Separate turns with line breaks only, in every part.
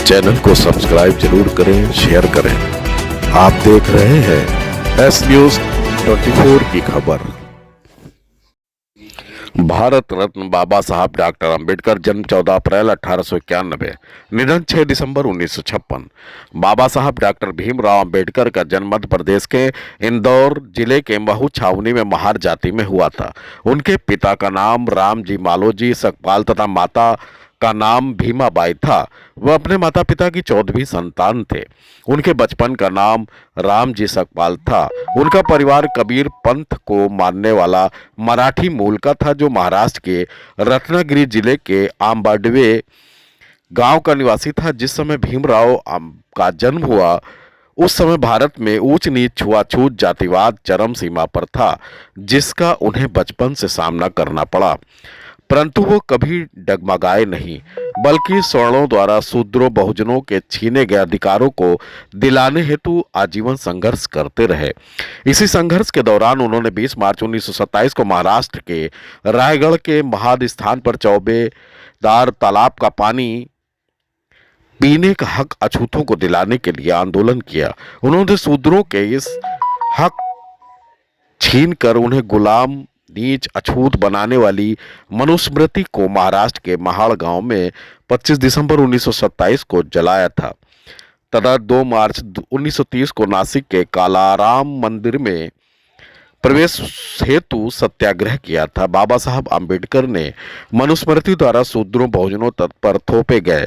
Channel को subscribe जरूर करें, शेयर करें। आप देख रहे हैं एस न्यूज 24 की खबर। भारत रत्न बाबा साहब डॉक्टर अंबेडकर, जन्म 14 अप्रैल 1891, निधन 6 दिसंबर 1956। बाबा साहब डॉक्टर भीमराव अंबेडकर का जन्म मध्य प्रदेश के इंदौर जिले के महू छावनी में महार जाति में हुआ था। उनके पिता का नाम रामजी मालोजी सकपाल तथा माता का नाम भीमाबाई था। वह अपने माता पिता की 14वीं संतान थे। उनके बचपन का नाम रामजी सकपाल था। उनका परिवार कबीर पंथ को मानने वाला मराठी मूल का था, जो महाराष्ट्र के रत्नागिरी जिले के आंबाडवे गांव का निवासी था। जिस समय भीमराव का जन्म हुआ उस समय भारत में ऊंच नीच, छुआछूत, जातिवाद चरम सीमा पर था, जिसका उन्हें बचपन से सामना करना पड़ा। परंतु वो कभी डगमगाए नहीं, बल्कि सवर्णों द्वारा शूद्रों बहुजनों के छीने गए अधिकारों को दिलाने हेतु आजीवन संघर्ष करते रहे। इसी संघर्ष के दौरान उन्होंने 20 मार्च 1927 को महाराष्ट्र के रायगढ़ के महाद स्थान पर चौबेदार तालाब का पानी पीने का हक अछूतों को दिलाने के लिए आंदोलन किया। उन्होंने शूद्रों के इस हक छीनकर उन्हें गुलाम, नीच, अछूत बनाने वाली मनुस्मृति को महाराष्ट्र के महाड़ गांव में 25 दिसंबर 1927 को जलाया था तथा 2 मार्च 1930 को नासिक के कालाराम मंदिर में प्रवेश हेतु सत्याग्रह किया था। बाबा साहब अंबेडकर ने मनुस्मृति द्वारा शूद्रों बहुजनों पर थोपे गए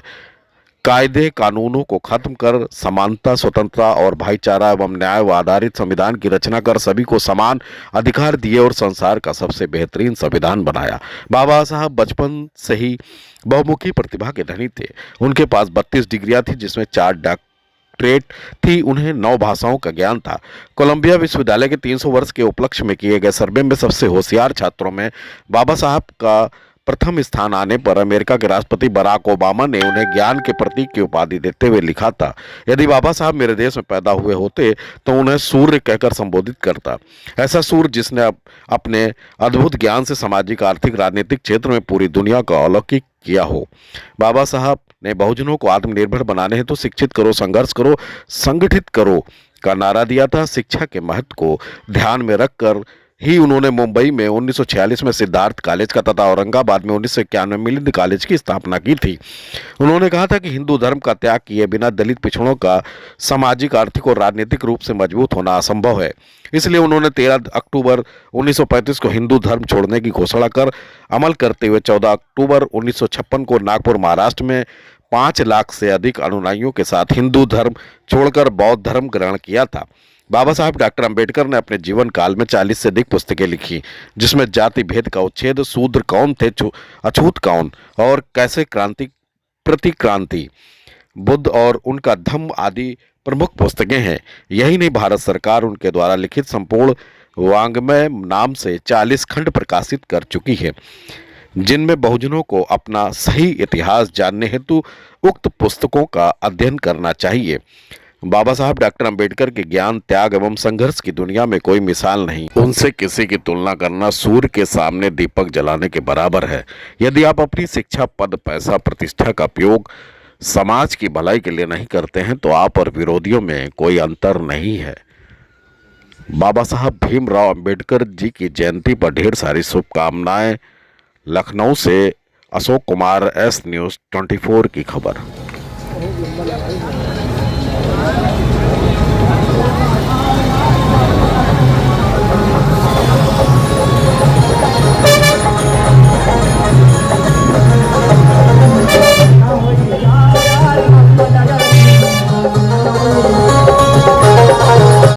कायदे कानूनों को खत्म कर समानता, स्वतंत्रता और भाईचारा एवं न्याय आधारित संविधान की रचना कर सभी को समान अधिकार दिए और संसार का सबसे बेहतरीन संविधान बनाया। बाबा साहब बचपन से ही बहुमुखी प्रतिभा के धनी थे। उनके पास 32 डिग्रियां थी, जिसमें 4 डॉक्टरेट थी। उन्हें 9 भाषाओं का ज्ञान था। कोलंबिया विश्वविद्यालय के 300 वर्ष के उपलक्ष्य में किए गए सर्वे में सबसे होशियार छात्रों में बाबा साहब का प्रथम स्थान आने पर अमेरिका के राष्ट्रपति बराक ओबामा ने उन्हें ज्ञान के प्रतीक की उपाधि देते हुए लिखा था, यदि बाबा साहब मेरे देश में पैदा हुए होते तो उन्हें सूर्य कहकर संबोधित करता। ऐसा सूर्य जिसने अपने अद्भुत ज्ञान से सामाजिक, आर्थिक, राजनीतिक क्षेत्र में पूरी दुनिया का अलौकिक किया हो। बाबा साहब ने बहुजनों को आत्मनिर्भर बनाने हेतु शिक्षित करो, संघर्ष करो, संगठित करो का नारा दिया था। शिक्षा के महत्व को ध्यान में रखकर ही उन्होंने मुंबई में 1946 में सिद्धार्थ कॉलेज का तथा औरंगाबाद में 1991 में मिलिंद कॉलेज की स्थापना की थी। उन्होंने कहा था कि हिंदू धर्म का त्याग किए बिना दलित पिछड़ों का सामाजिक, आर्थिक और राजनीतिक रूप से मजबूत होना असंभव है। इसलिए उन्होंने 13 अक्टूबर 1935 को हिंदू धर्म छोड़ने की घोषणा कर अमल करते हुए 14 अक्टूबर 1956 को नागपुर, महाराष्ट्र में 5 लाख से अधिक अनुयायियों के साथ हिंदू धर्म छोड़कर बौद्ध धर्म ग्रहण किया था। बाबा साहब डॉक्टर अंबेडकर ने अपने जीवन काल में 40 से अधिक पुस्तकें लिखी, जिसमें जाति भेद का उच्छेद, शूद्र कौन थे, अछूत कौन और कैसे क्रांति प्रतिक्रांति, बुद्ध और उनका धम्म आदि प्रमुख पुस्तकें हैं। यही नहीं, भारत सरकार उनके द्वारा लिखित संपूर्ण वाङ्मय नाम से 40 खंड प्रकाशित कर चुकी है, जिनमें बहुजनों को अपना सही इतिहास जानने हेतु उक्त पुस्तकों का अध्ययन करना चाहिए। बाबा साहब डॉक्टर अंबेडकर के ज्ञान, त्याग एवं संघर्ष की दुनिया में कोई मिसाल नहीं। उनसे किसी की तुलना करना सूर्य के सामने दीपक जलाने के बराबर है। यदि आप अपनी शिक्षा, पद, पैसा, प्रतिष्ठा का उपयोग समाज की भलाई के लिए नहीं करते हैं तो आप और विरोधियों में कोई अंतर नहीं है। बाबा साहब भीमराव अंबेडकर जी की जयंती पर ढेर सारी शुभकामनाएं। लखनऊ से अशोक कुमार, एस न्यूज 24 की खबर।